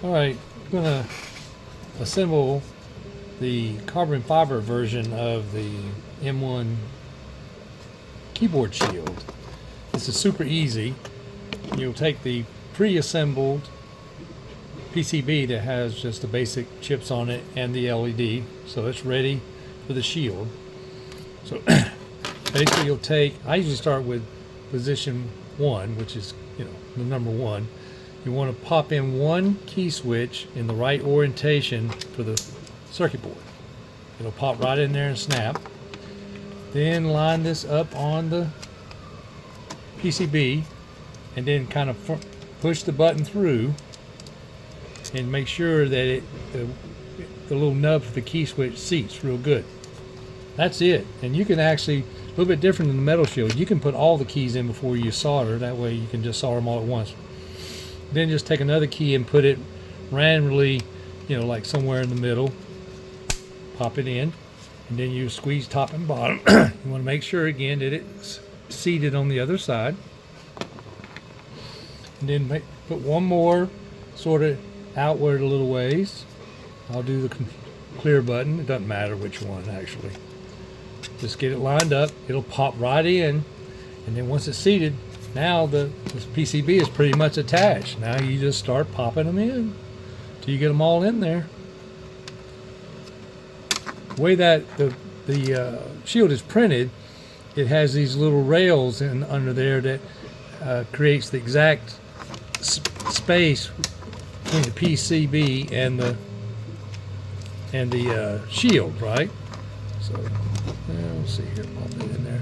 Alright, I'm going to assemble the carbon fiber version of the M1 keyboard shield. This is super easy. You'll take the pre-assembled PCB that has just the basic chips on it and the LED, so it's ready for the shield. So basically you'll take, I usually start with position 1, which is, the number 1. You want to pop in one key switch in the right orientation for the circuit board. It'll pop right in there and snap. Then line this up on the PCB and then kind of push the button through and make sure that the little nub for the key switch seats real good. That's it. And you can actually, a little bit different than the metal shield, you can put all the keys in before you solder. That way you can just solder them all at once. Then just take another key and put it randomly, like somewhere in the middle. Pop it in, and then you squeeze top and bottom. You want to make sure again that it's seated on the other side. And then put one more sort of outward a little ways. I'll do the clear button. It doesn't matter which one actually. Just get it lined up. It'll pop right in, and then once it's seated, now this PCB is pretty much attached. Now you just start popping them in till you get them all in there. The way that the shield is printed, it has these little rails under there that creates the exact space between the PCB and the shield, right? So let's see here, pop it in there.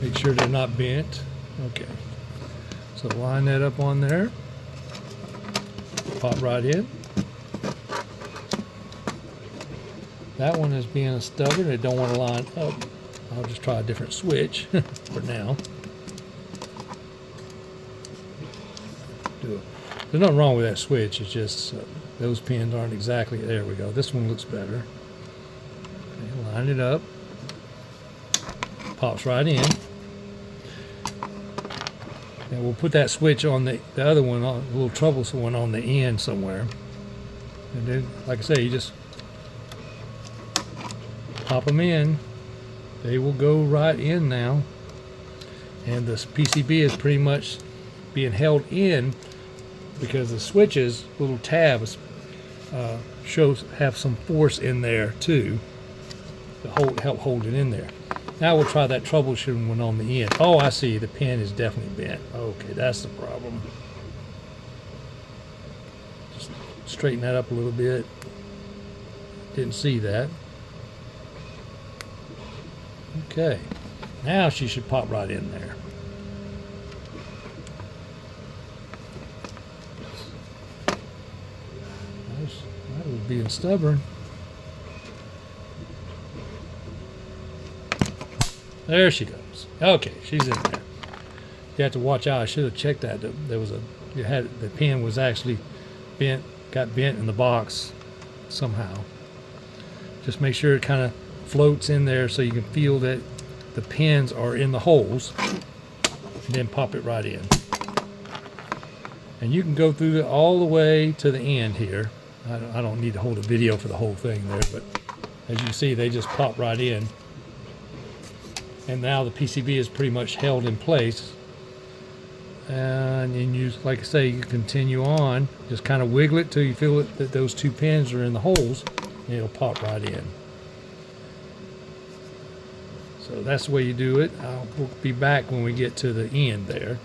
Make sure they're not bent. Okay, so line that up on there, pop right in. That one is being stubborn, it don't want to line up. I'll just try a different switch for now. There's nothing wrong with that switch, it's just those pins aren't exactly, there we go, this one looks better. Okay, line it up, pops right in. And we'll put that switch on the other one, a little troublesome one on the end somewhere. And then, like I say, you just pop them in. They will go right in now. And this PCB is pretty much being held in because the switches, little tabs, have some force in there too to help hold it in there. Now we'll try that troubleshooting one on the end. Oh, I see. The pin is definitely bent. Okay, that's the problem. Just straighten that up a little bit. Didn't see that. Okay. Now she should pop right in there. That was being stubborn. There she goes. Okay, she's in there. You have to watch out. I should have checked that. There was the pin was actually bent, got bent in the box somehow. Just make sure it kind of floats in there so you can feel that the pins are in the holes, and then pop it right in. And you can go through it all the way to the end here. I don't need to hold a video for the whole thing there, but as you see, they just pop right in. And now the PCB is pretty much held in place. And then you, like I say, you continue on. Just kind of wiggle it till you feel that those two pins are in the holes, and it'll pop right in. So that's the way you do it. We'll be back when we get to the end there.